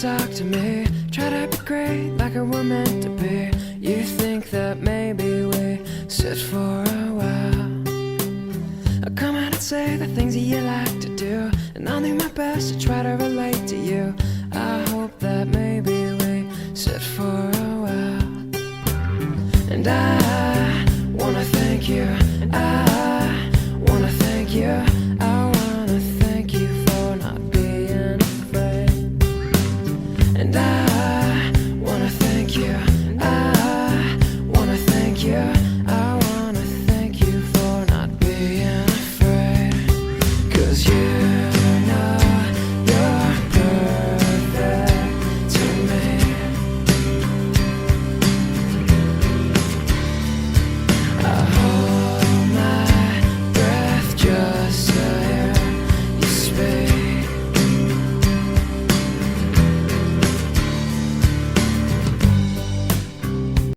talk to me, try to be great like we were meant to be. You think that maybe we sit for a while. I come out and say the things that you like to do, and I'll do my best to try to relate to you. I hope that maybe we sit for a while. And I wanna thank you.